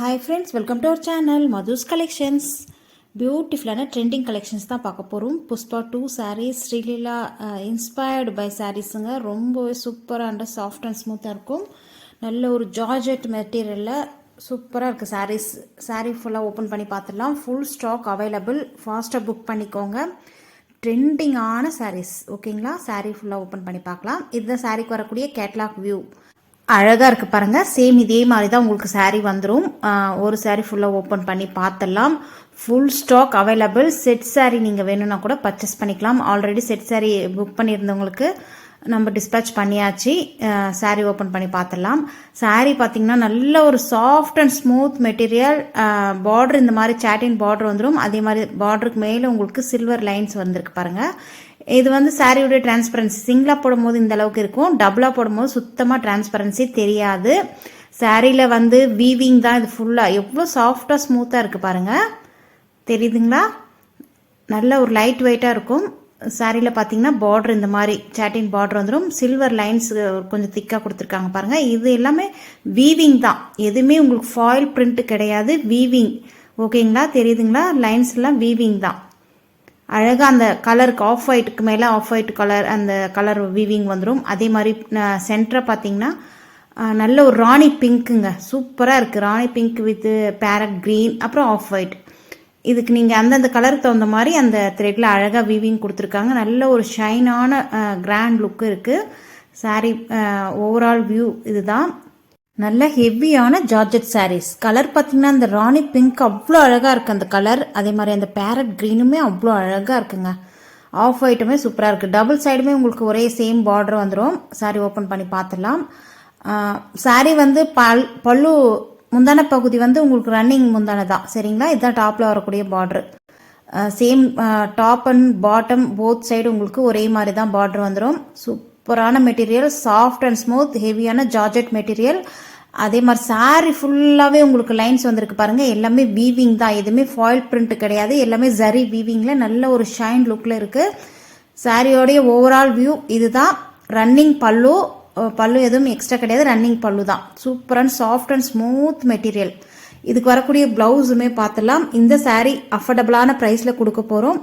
Hi friends, welcome to our channel Madhu's Collections. பியூட்டிஃபுல்லான trending collections தான் பார்க்க போகிறோம். Pushpa 2 sarees Sreeleela inspired by சாரீஸுங்க. ரொம்பவே சூப்பராக அண்ட் சாஃப்ட் அண்ட் ஸ்மூத்தாக இருக்கும். நல்ல ஒரு ஜார்ஜெட் மெட்டீரியலில் சூப்பராக இருக்குது சாரீஸ். சாரீ ஃபுல்லாக ஓப்பன் பண்ணி பார்த்துடலாம். Full stock available. ஃபாஸ்ட்டாக புக் பண்ணிக்கோங்க. ட்ரெண்டிங்கான சாரீஸ் ஓகேங்களா. சாரீ ஃபுல்லாக ஓப்பன் பண்ணி பார்க்கலாம். இதுதான் சாரீக்கு வரக்கூடிய கேட்லாக் வியூ. அழகாக இருக்குது பாருங்கள். சேம் இதே மாதிரி தான் உங்களுக்கு சாரீ வந்துடும். ஒரு சாரீ ஃபுல்லாக ஓப்பன் பண்ணி பார்த்துடலாம். Full stock available. Set sari நீங்கள் வேணும்னா கூட பர்ச்சேஸ் பண்ணிக்கலாம். ஆல்ரெடி செட் சாரீ புக் பண்ணியிருந்தவங்களுக்கு நம்ம டிஸ்பேச் பண்ணியாச்சு. சாரீ ஓப்பன் பண்ணி பார்த்துடலாம். சாரீ பார்த்தீங்கன்னா நல்ல ஒரு soft and smooth material. Border இந்த மாதிரி சாட்டின் பார்டர் வந்துடும். அதே மாதிரி பார்டருக்கு மேலே உங்களுக்கு சில்வர் லைன்ஸ் வந்திருக்கு பாருங்கள். இது வந்து சாரியோட டிரான்ஸ்பரன்சி சிங்கிளாக போடும்போது இந்த அளவுக்கு இருக்கும். டபுளாக போடும்போது சுத்தமாக டிரான்ஸ்பரன்சி தெரியாது. சாரியில் வந்து வீவிங் தான் இது ஃபுல்லாக. எவ்வளோ சாஃப்டாக ஸ்மூத்தாக இருக்குது பாருங்கள். தெரியுதுங்களா? நல்ல ஒரு லைட் வெயிட்டாக இருக்கும். சாரியில் பார்த்தீங்கன்னா பார்டர் இந்த மாதிரி சாட்டின் பார்டர் வந்துடும். சில்வர் லைன்ஸ் கொஞ்சம் திக்காக கொடுத்துருக்காங்க பாருங்கள். இது எல்லாமே வீவிங் தான். எதுவுமே உங்களுக்கு ஃபாயில் பிரிண்ட் கிடையாது. வீவிங் ஓகேங்களா? தெரியுதுங்களா? லைன்ஸ் எல்லாம் வீவிங் தான். அழகாக அந்த கலருக்கு ஆஃப் ஒயிட்டுக்கு மேலே ஆஃப் ஒயிட் கலர் அந்த கலர் வீவிங் வந்துடும். அதே மாதிரி சென்டரை பார்த்தீங்கன்னா நல்ல ஒரு ராணி பிங்க்குங்க. சூப்பராக இருக்குது. ராணி பிங்க் வித் பேரட் க்ரீன் அப்புறம் ஆஃப் ஒயிட். இதுக்கு நீங்கள் அந்தந்த கலருக்கு தகுந்த மாதிரி அந்த த்ரெட்டில் அழகாக வீவிங் கொடுத்துருக்காங்க. நல்ல ஒரு ஷைனான கிராண்ட் லுக்கு இருக்குது. சாரீ ஓவரால் வியூ இதுதான். நல்ல ஹெவியான ஜார்ஜெட் சாரீஸ். கலர் பார்த்தீங்கன்னா அந்த ராணி பிங்க் அவ்வளோ அழகாக இருக்குது அந்த கலர். அதே மாதிரி அந்த பேரட் க்ரீனுமே அவ்வளோ அழகாக இருக்குங்க. ஆஃப் ஒயிட்டுமே சூப்பராக இருக்குது. டபுள் சைடுமே உங்களுக்கு ஒரே சேம் பார்டர் வந்துடும். சாரீ ஓப்பன் பண்ணி பார்த்துடலாம். சாரீ வந்து பல்லு முந்தான பகுதி வந்து உங்களுக்கு ரன்னிங் முந்தான தான் சரிங்களா. இதுதான் டாப்பில் வரக்கூடிய border. Same top and bottom both side உங்களுக்கு ஒரே மாதிரி தான் பார்டர் வந்துடும். சூப்பரான மெட்டீரியல். சாஃப்ட் அண்ட் ஸ்மூத் ஹெவியான ஜார்ஜெட் மெட்டீரியல். அதே மாதிரி சாரீ ஃபுல்லாகவே உங்களுக்கு லைன்ஸ் வந்திருக்கு பாருங்கள். எல்லாமே வீவிங் தான். எதுவுமே ஃபாயில் பிரிண்ட் கிடையாது. எல்லாமே ஜரி வீவிங்கில் நல்ல ஒரு ஷைன் லுக்கில் இருக்குது. சாரியோடைய ஓவரால் வியூ இதுதான். ரன்னிங் பல்லு எதுவும் எக்ஸ்ட்ரா கிடையாது. ரன்னிங் பல்லு தான். Super and soft and smooth material. இதுக்கு வரக்கூடிய ப்ளவுஸுமே பார்த்துடலாம். இந்த சாரீ அஃபோர்டபுளான ப்ரைஸில் கொடுக்க போகிறோம்.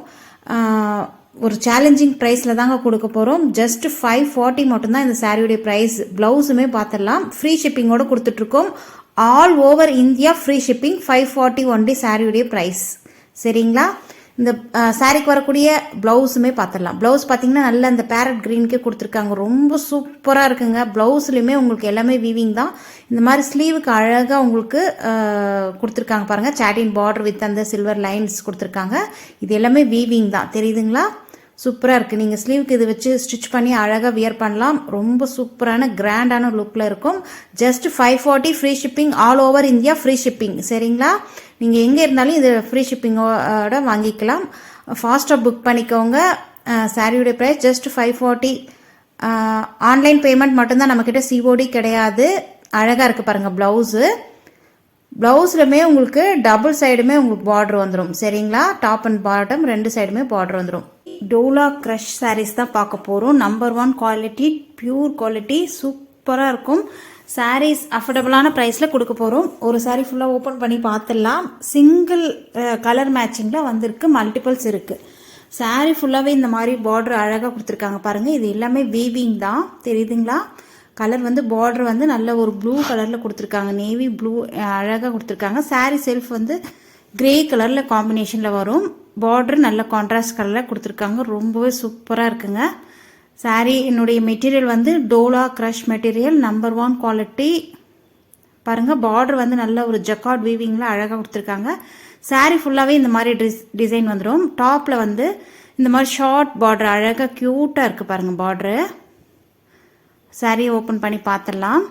ஒரு சேலஞ்சிங் ப்ரைஸில் தாங்க கொடுக்க போகிறோம். ஜஸ்ட் 540 மட்டும்தான் இந்த சாரியுடைய ப்ரைஸ். ப்ளவுஸுமே பார்த்துடலாம். ஃப்ரீ ஷிப்பிங்கோடு கொடுத்துட்ருக்கோம். All over India free shipping. 540 only சாரியுடைய ப்ரைஸ் சரிங்களா. இந்த சாரிக்கு வரக்கூடிய ப்ளவுஸுமே பார்த்துடலாம். ப்ளவுஸ் பார்த்தீங்கன்னா நல்ல அந்த பேரட் க்ரீனுக்கே கொடுத்துருக்காங்க. ரொம்ப சூப்பராக இருக்குங்க. ப்ளவுஸ்லையுமே உங்களுக்கு எல்லாமே வீவிங் தான். இந்த மாதிரி ஸ்லீவுக்கு அழகாக உங்களுக்கு கொடுத்துருக்காங்க பாருங்கள். சாட்டின் பார்டர் வித் அந்த சில்வர் லைன்ஸ் கொடுத்துருக்காங்க. இது எல்லாமே வீவிங் தான். தெரியுதுங்களா? சூப்பராக இருக்குது. நீங்கள் ஸ்லீவுக்கு இது வச்சு ஸ்டிச் பண்ணி அழகாக வியர் பண்ணலாம். ரொம்ப சூப்பரான கிராண்டான லுக்கில் இருக்கும். Just 540 free shipping. All over India free shipping சரிங்களா. நீங்கள் எங்கே இருந்தாலும் இது ஃப்ரீ ஷிப்பிங்கோட வாங்கிக்கலாம். ஃபாஸ்ட்டாக புக் பண்ணிக்கோங்க. சாரியுடைய ப்ரைஸ் ஜஸ்ட் 540. ஆன்லைன் பேமெண்ட் மட்டும்தான். நம்மக்கிட்ட சிஓடி கிடையாது. அழகாக இருக்குது பாருங்கள் ப்ளவுஸு. ப்ளவுஸ்லுமே உங்களுக்கு டபுள் சைடுமே உங்களுக்கு பார்டர் வந்துடும் சரிங்களா. டாப் அண்ட் பாட்டம் ரெண்டு சைடுமே பார்டர் வந்துடும். டோலா க்ரஷ் சாரீஸ் தான் பார்க்க போகிறோம். நம்பர் 1 குவாலிட்டி, பியூர் குவாலிட்டி, சூப்பராக இருக்கும். சாரீஸ் அஃபோர்டபுளான ப்ரைஸில் கொடுக்க போகிறோம். ஒரு சாரீ ஃபுல்லாக ஓப்பன் பண்ணி பார்த்துடலாம். சிங்கிள் கலர் மேட்சிங்கில் வந்திருக்கு. மல்டிபிள்ஸ் இருக்குது. சாரீ ஃபுல்லாகவே இந்த மாதிரி பார்டர் அழகாக கொடுத்துருக்காங்க பாருங்கள். இது எல்லாமே வீவிங் தான். தெரியுதுங்களா? கலர் வந்து பார்டர் வந்து நல்ல ஒரு ப்ளூ கலரில் கொடுத்துருக்காங்க. நேவி ப்ளூ அழகாக கொடுத்துருக்காங்க. சாரீ செல்ஃப் வந்து கிரே கலரில் காம்பினேஷனில் வரும். பார்டர் நல்ல கான்ட்ராஸ்ட் கலரில் கொடுத்துருக்காங்க. ரொம்பவே சூப்பராக இருக்குங்க. சாரீ என்னுடைய மெட்டீரியல் வந்து Dola crush material. Number 1 quality பாருங்கள். பார்டர் வந்து நல்ல ஒரு ஜக்கார்ட் வீவிங்கில் அழகாக கொடுத்துருக்காங்க. சாரீ ஃபுல்லாகவே இந்த மாதிரி டிசைன் வந்துடும். டாப்பில் வந்து இந்த மாதிரி ஷார்ட் பார்டர் அழகாக க்யூட்டாக இருக்குது பாருங்கள் பார்டரு. சாரியை ஓப்பன் பண்ணி பார்த்துடலாம்.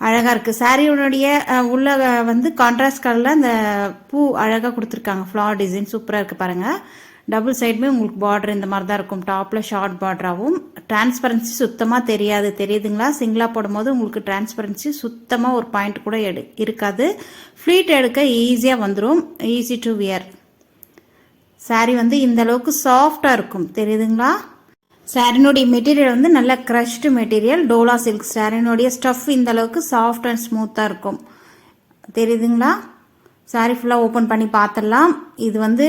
அழகாக இருக்குது. சாரியோடைய உள்ள வந்து கான்ட்ராஸ்ட் கலரில் அந்த பூ அழகாக கொடுத்துருக்காங்க. ஃப்ளவர் டிசைன் சூப்பராக இருக்குது பாருங்கள். டபுள் சைடுமே உங்களுக்கு பார்டர் இந்த மாதிரி தான் இருக்கும். டாப்பில் ஷார்ட் பார்டராகவும். டிரான்ஸ்பரன்சி சுத்தமாக தெரியாது. தெரியுதுங்களா? சிங்கிளாக போடும்போது உங்களுக்கு டிரான்ஸ்பரன்சி சுத்தமாக ஒரு பாயிண்ட் கூட இருக்காது. ஃப்ளீட் எடுக்க ஈஸியாக வந்துடும். Easy to wear. சாரீ வந்து இந்த அளவுக்கு சாஃப்டாக இருக்கும். தெரியுதுங்களா? சாரினுடைய மெட்டீரியல் வந்து நல்ல க்ரஷ்டு மெட்டீரியல். டோலா சில்க் சாரினுடைய ஸ்டஃப் இந்த அளவுக்கு சாஃப்ட் அண்ட் ஸ்மூத்தாக இருக்கும். தெரியுதுங்களா? சாரீ ஃபுல்லாக ஓப்பன் பண்ணி பார்த்துடலாம். இது வந்து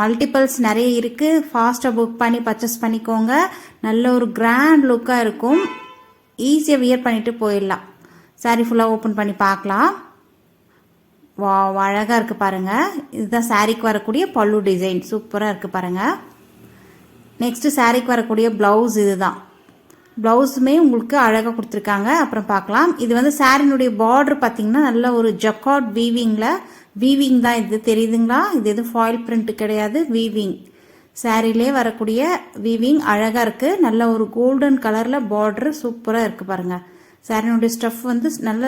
மல்டிபிள்ஸ் நிறைய இருக்குது. ஃபாஸ்ட்டாக புக் பண்ணி பர்ச்சேஸ் பண்ணிக்கோங்க. நல்ல ஒரு கிராண்ட் லுக்காக இருக்கும். ஈஸியாக வியர் பண்ணிவிட்டு போயிடலாம். சாரீ ஃபுல்லாக ஓப்பன் பண்ணி பார்க்கலாம். வா அழகாக இருக்குது பாருங்கள். இதுதான் சாரீக்கு வரக்கூடிய பல்லு டிசைன். சூப்பராக இருக்குது பாருங்கள். நெக்ஸ்ட்டு சாரீக்கு வரக்கூடிய ப்ளவுஸ் இதுதான். ப்ளவுஸுமே உங்களுக்கு அழகாக கொடுத்துருக்காங்க. அப்புறம் பார்க்கலாம். இது வந்து சாரினுடைய பார்டர் பார்த்திங்கன்னா நல்ல ஒரு ஜக்கார்ட் வீவிங் தான். இது தெரியுதுங்களா? இது எதுவும் ஃபாயில் பிரிண்ட் கிடையாது, வீவிங். சாரிலே வரக்கூடிய வீவிங் அழகாக இருக்குது. நல்ல ஒரு கோல்டன் கலரில் பார்டர் சூப்பராக இருக்குது பாருங்கள். சாரினுடைய ஸ்டஃப் வந்து நல்ல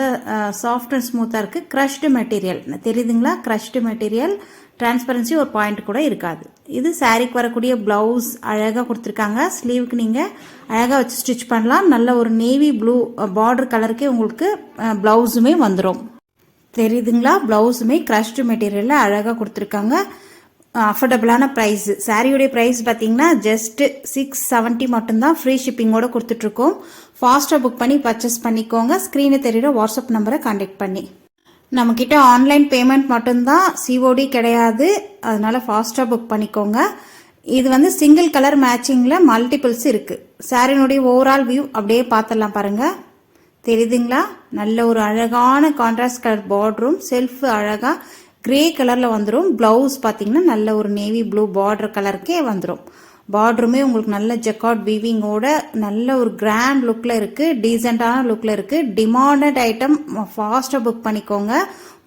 சாஃப்ட் அண்ட் ஸ்மூத்தாக இருக்குது. க்ரஷ்டு மெட்டீரியல் தெரியுதுங்களா? Crushed material. டிரான்ஸ்பரன்சி ஒரு பாயிண்ட் கூட இருக்காது. இது சாரீக்கு வரக்கூடிய ப்ளவுஸ் அழகாக கொடுத்துருக்காங்க. ஸ்லீவுக்கு நீங்கள் அழகாக வச்சு ஸ்டிச் பண்ணலாம். நல்ல ஒரு நேவி ப்ளூ பார்டர் கலருக்கே உங்களுக்கு ப்ளவுஸுமே வந்துடும். தெரியுதுங்களா? ப்ளவுஸுமே க்ரஷ்டு மெட்டீரியலில் அழகாக கொடுத்துருக்காங்க. அஃபோர்டபுளான ப்ரைஸ். சாரியுடைய ப்ரைஸ் பார்த்தீங்கன்னா ஜஸ்ட்டு 670 மட்டும்தான். ஃப்ரீ ஷிப்பிங்கோடு கொடுத்துட்ருக்கோம். ஃபாஸ்ட்டாக புக் பண்ணி பர்ச்சேஸ் பண்ணிக்கோங்க. ஸ்க்ரீனை தெரியுற வாட்ஸ்அப் நம்பரை கான்டாக்ட் பண்ணி. நம்மக்கிட்ட ஆன்லைன் பேமெண்ட் மட்டும்தான், சிஓடி கிடையாது. அதனால் ஃபாஸ்ட்டாக புக் பண்ணிக்கோங்க. இது வந்து சிங்கிள் கலர் மேட்சிங்கில் மல்டிபிள்ஸ் இருக்குது. சாரினுடைய ஓவரால் வியூ அப்படியே பார்த்துடலாம் பாருங்கள். தெரியுதுங்களா? நல்ல ஒரு அழகான கான்ட்ராஸ்ட் கலர் பார்டரும் செல்ஃப் அழகாக கிரே கலரில் வந்துடும். ப்ளவுஸ் பார்த்தீங்கன்னா நல்ல ஒரு நேவி ப்ளூ பார்டர் கலருக்கே வந்துடும். பார்டருமே உங்களுக்கு நல்ல ஜக்கார்ட் வீவிங்கோட நல்ல ஒரு கிராண்ட் லுக்கில் இருக்குது. டீசெண்டான லுக்கில் இருக்குது. Demanded item. ஃபாஸ்ட்டாக புக் பண்ணிக்கோங்க.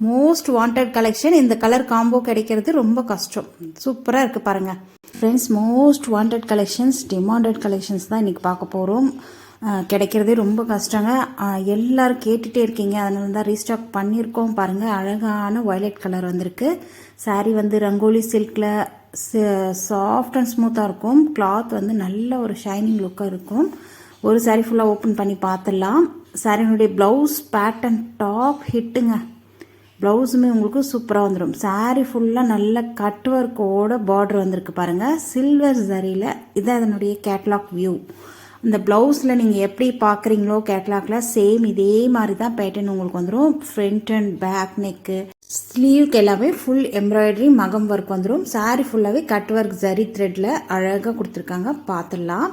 Most wanted collection. இந்த கலர் காம்போ கிடைக்கிறது ரொம்ப கஷ்டம். சூப்பராக இருக்குது பாருங்கள் friends. Most wanted collections, demanded collections தான் இன்றைக்கி பார்க்க போகிறோம். கிடைக்கிறதே ரொம்ப கஷ்டங்க. எல்லோரும் கேட்டுகிட்டே இருக்கீங்க. அதனால தான் ரீஸ்டாக் பண்ணியிருக்கோம். பாருங்கள், அழகான வயலட் கலர் வந்திருக்கு. சாரீ வந்து ரங்கோலி சில்கில் சாஃப்ட் அண்ட் ஸ்மூத்தாக இருக்கும். கிளாத் வந்து நல்ல ஒரு ஷைனிங் லுக்காக இருக்கும். ஒரு சாரீ ஃபுல்லாக ஓப்பன் பண்ணி பார்த்துடலாம். சாரினுடைய ப்ளவுஸ் பேட்டர்ன் டாப் ஹிட்டுங்க. ப்ளவுஸுமே உங்களுக்கு சூப்பராக வந்துடும். சாரீ ஃபுல்லாக நல்ல கட் ஒர்க்கோட பார்டர் வந்திருக்கு பாருங்கள். சில்வர் சரியில். இதான் அதனுடைய கேட்லாக் வியூ. இந்த ப்ளவுஸில் நீங்கள் எப்படி பார்க்குறீங்களோ கேட்லாகில் சேம் இதே மாதிரி தான் பேட்டர்ன் உங்களுக்கு வந்துடும். ஃப்ரண்ட் அண்ட் பேக் நெக்கு, ஸ்லீவ்க்கு எல்லாமே ஃபுல் எம்ப்ராய்டரி மகம் ஒர்க் வந்துடும். சாரீ ஃபுல்லாகவே கட் ஒர்க் ஜரி த்ரெட்டில் அழகாக கொடுத்துருக்காங்க. பார்த்துடலாம்.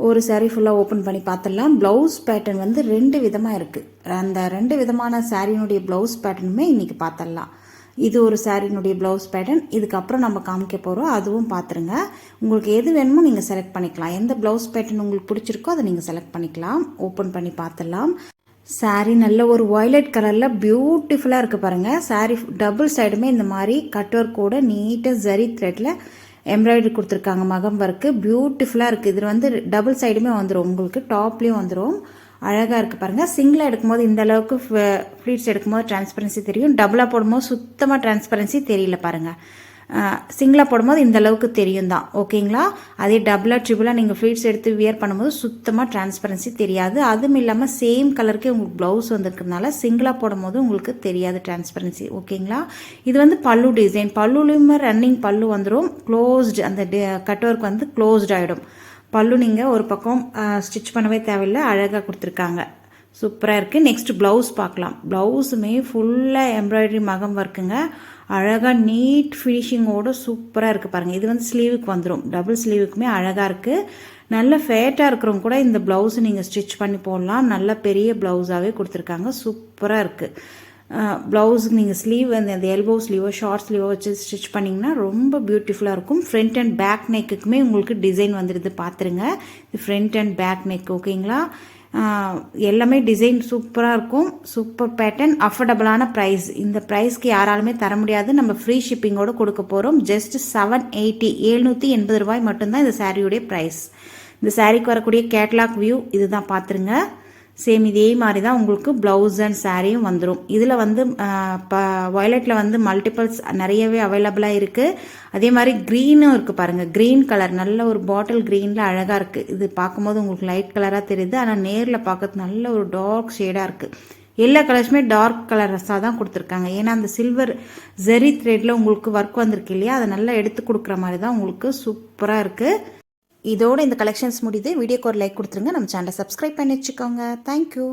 ஒரு சாரீ ஃபுல்லாக ஓப்பன் பண்ணி பார்த்துடலாம். ப்ளவுஸ் பேட்டர்ன் வந்து 2 விதமாக இருக்குது. அந்த 2 விதமான சாரியினுடைய ப்ளவுஸ் பேட்டர்னுமே இன்றைக்கி பார்த்துடலாம். இது ஒரு சாரியினுடைய ப்ளவுஸ் பேட்டர்ன். இதுக்கப்புறம் நம்ம காமிக்க போகிறோம், அதுவும் பார்த்துருங்க. உங்களுக்கு எது வேணுமோ நீங்கள் செலக்ட் பண்ணிக்கலாம். எந்த ப்ளவுஸ் பேட்டர்ன் உங்களுக்கு பிடிச்சிருக்கோ அதை நீங்கள் செலக்ட் பண்ணிக்கலாம். ஓப்பன் பண்ணி பார்த்துடலாம். சாரீ நல்ல ஒரு வயலட் கலரில் பியூட்டிஃபுல்லாக இருக்குது பாருங்கள். சாரீ டபுள் சைடுமே இந்த மாதிரி கட் ஒர்க்கோட நீட்டாக ஜரி த்ரெட்டில் எம்ப்ராய்டரி கொடுத்துருக்காங்க. மகம் ஒர்க்கு பியூட்டிஃபுல்லாக இருக்குது. இதில் வந்து டபுள் சைடுமே வந்துடும். உங்களுக்கு டாப்லேயும் வந்துடும். அழகாக இருக்குது பாருங்கள். சிங்கிளாக எடுக்கும்போது இந்த அளவுக்கு ஃப்ளீட்ஸ் எடுக்கும்போது டிரான்ஸ்பரன்சி தெரியும். டபுளாக போடும்போது சுத்தமாக டிரான்ஸ்பரன்சி தெரியல பாருங்கள். சிங்கிளாக போடும்போது இந்த அளவுக்கு தெரியும் தான். ஓகேங்களா? அதே டபுளாக ட்ரிபிளாக நீங்கள் ஃப்ளீட்ஸ் எடுத்து வியர் பண்ணும்போது சுத்தமாக டிரான்ஸ்பரன்சி தெரியாது. அதுவும் இல்லாமல் சேம் கலருக்கே உங்களுக்கு ப்ளவுஸ் வந்துருக்கிறதுனால சிங்கிளாக போடும்போது உங்களுக்கு தெரியாது டிரான்ஸ்பரன்சி. ஓகேங்களா? இது வந்து பல்லு டிசைன். பல்லுலையுமே ரன்னிங் பல்லு வந்துடும். க்ளோஸ்டு அந்த கட் ஒர்க் வந்து க்ளோஸ்ட் ஆகிடும். பல்லு நீங்கள் ஒரு பக்கம் ஸ்டிச் பண்ணவே தேவையில்லை. அழகாக கொடுத்துருக்காங்க. சூப்பராக இருக்குது. நெக்ஸ்ட் ப்ளவுஸ் பார்க்கலாம். ப்ளவுஸுமே ஃபுல்லாக எம்ப்ராய்டரி மகம் ஒர்க்குங்க. அழகாக நீட் ஃபினிஷிங்கோடு சூப்பராக இருக்குது பாருங்கள். இது வந்து ஸ்லீவுக்கு வந்துடும். டபுள் ஸ்லீவுக்குமே அழகாக இருக்குது. நல்ல ஃபேட்டாக இருக்கிறவங்க கூட இந்த ப்ளவுஸை நீங்கள் ஸ்டிச் பண்ணி போடலாம். நல்ல பெரிய ப்ளவுஸாகவே கொடுத்துருக்காங்க. சூப்பராக இருக்குது. ப்ளவுஸுக்கு நீங்கள் ஸ்லீவ் அந்த எல்போ ஸ்லீவோ ஷார்ட் ஸ்லீவோ வச்சு ஸ்டிச் பண்ணிங்கன்னா ரொம்ப பியூட்டிஃபுல்லாக இருக்கும். ஃப்ரண்ட் அண்ட் பேக் நெக்குக்குமே உங்களுக்கு டிசைன் வந்துடுது. பார்த்துருங்க. இது ஃப்ரண்ட் அண்ட் பேக் நெக். ஓகேங்களா? எல்லாமே டிசைன் சூப்பராக இருக்கும். Super pattern. அஃபோர்டபுளான ப்ரைஸ். இந்த ப்ரைஸ்க்கு யாராலுமே தர முடியாது. நம்ம ஃப்ரீ ஷிப்பிங்கோடு கொடுக்க போகிறோம். ஜஸ்ட் 780 780 ரூபாய் மட்டும்தான் இந்த சாரியுடைய ப்ரைஸ். இந்த சாரீக்கு வரக்கூடிய கேட்லாக் வியூ இதுதான். பார்த்துருங்க. சேம் இதே மாதிரி தான் உங்களுக்கு ப்ளவுஸ் அண்ட் சாரியும் வந்துடும். இதில் வந்து வயலட்டில் வந்து மல்டிபிள்ஸ் நிறையவே அவைலபிளாக இருக்குது. அதே மாதிரி க்ரீனும் இருக்குது பாருங்கள். க்ரீன் கலர் நல்ல ஒரு பாட்டில் க்ரீனில் அழகாக இருக்குது. இது பார்க்கும்போது உங்களுக்கு லைட் கலராக தெரியுது. ஆனால் நேரில் பார்க்கறது நல்ல ஒரு டார்க் ஷேடாக இருக்குது. எல்லா கலர்ஸுமே டார்க் கலர்ஸாக தான் கொடுத்துருக்காங்க. ஏன்னா அந்த சில்வர் ஜெரி த்ரெட்டில் உங்களுக்கு ஒர்க் வந்திருக்கு இல்லையா, அதை நல்லா எடுத்து கொடுக்குற மாதிரி தான் உங்களுக்கு சூப்பராக இருக்குது. இதோட இந்த கலெக்ஷன்ஸ் முடியுது. வீடியோக்கு ஒரு லைக் கொடுத்துருங்க. நம்ம சேனலை சப்ஸ்கிரைப் பண்ணி வச்சுக்கோங்க. தேங்க்யூ.